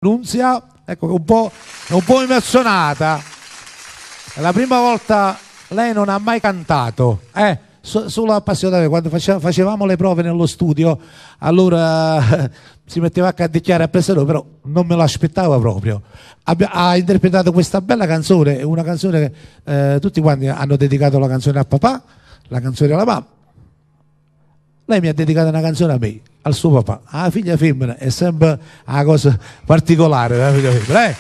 Nunzia, ecco, un po' emozionata. È la prima volta lei non ha mai cantato, solo appassionata. Quando facevamo le prove nello studio, allora si metteva a canticchiare a pesaro, però non me lo aspettavo proprio. Ha interpretato questa bella canzone, una canzone che tutti quanti hanno dedicato la canzone a papà, la canzone alla mamma. Lei mi ha dedicato una canzone a me, al suo papà. La figlia femmina è sempre una cosa particolare, la figlia femmina.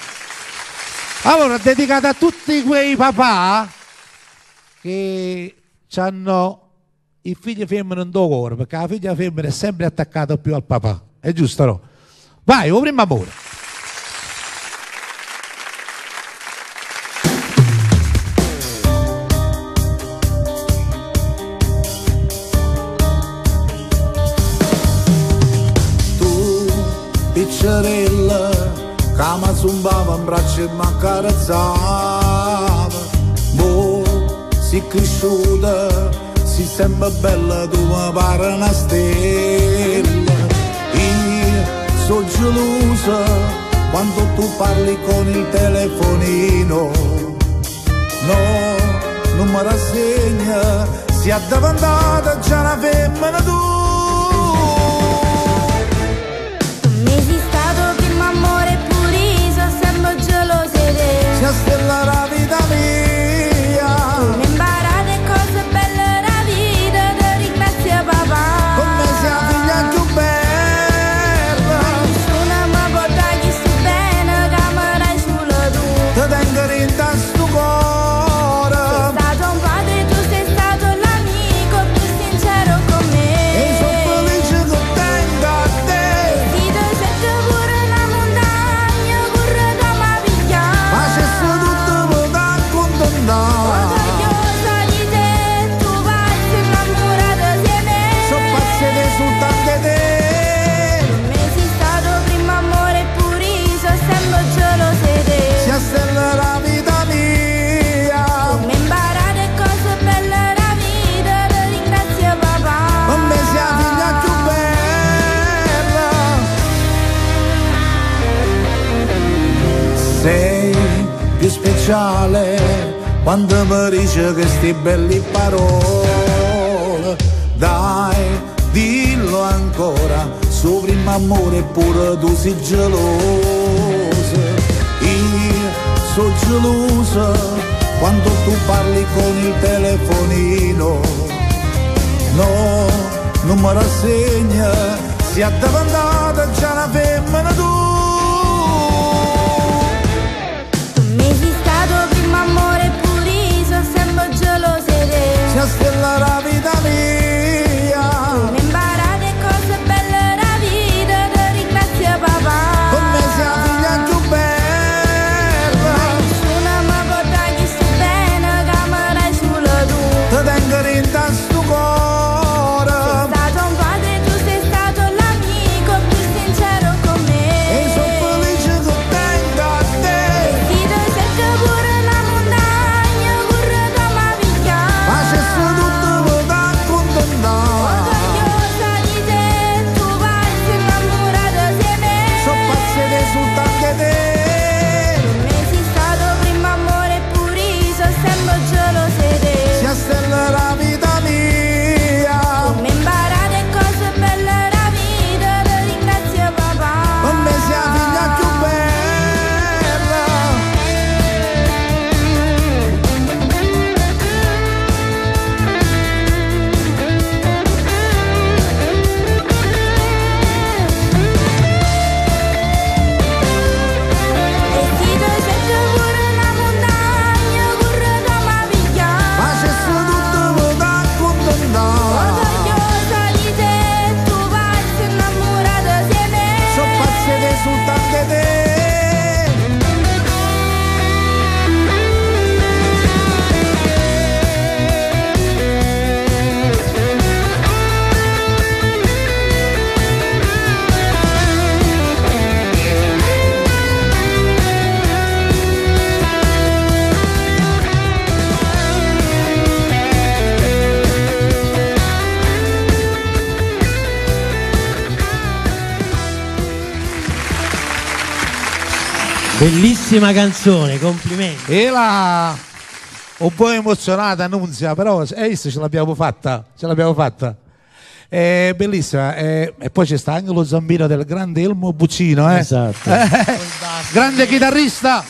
Allora, dedicata a tutti quei papà che hanno il figlio femmina in tuo cuore, perché la figlia femmina è sempre attaccata più al papà. È giusto, no? Vai, o primo amore. Tu, piccerella, che mi zumbava in braccio e mi accarezzava. Mo si cresciuta, si sembra bella, tu mi pare una stella. Io sono gelosa quando tu parli con il telefonino. No, non mi rassegna, si è davantata già una femmina tu. Sia stella la vita mia, mi imparate cose belle la vita, ti ringrazio papà. con me sei la figlia più bella. Nessuno mi può dare chi sto bene, che mi dai solo tu. Ti tengo in sto cuore. Sei stato un padre, tu sei stato l'amico più sincero con me. E sono felice che tengo a te. Ti do sento pure la montagna, corre da ma piglia. Ma c'è tutto per da condannare. Orgogliosa di te, tu vai innamorata di me. Sono passate soltanto te. Me sei stato primo amore pure io, sono sempre gelosa di te. Sia stella la vita mia, Mi imparate cose belle la vita, ti ringrazio papà. con me sei la figlia più bella. Sei più speciale quando mi dice queste belle parole. Dai, dillo ancora, suo primo amore pure tu sei gelosa. Io sono gelosa quando tu parli con il telefonino. No, non mi rassegna, si è davantata già una femmina tu. Mi sei stato primo amore pure io, sono sempre gelosa di te. Sia stella la vita mia, Mi imparate cose belle la vita, ti ringrazio papà. con me sei la figlia più bella. Nessuno mi può dare chi sto bene, che mi dai solo tu. Ti tengo in sto cuore. Sei stato un padre, tu sei stato l'amico più sincero con me. E Bellissima canzone, complimenti. E la un po' emozionata Nunzia, però hai visto, ce l'abbiamo fatta, è bellissima, e poi c'è sta anche lo zampino del grande Elmo Buccino, Esatto. grande chitarrista.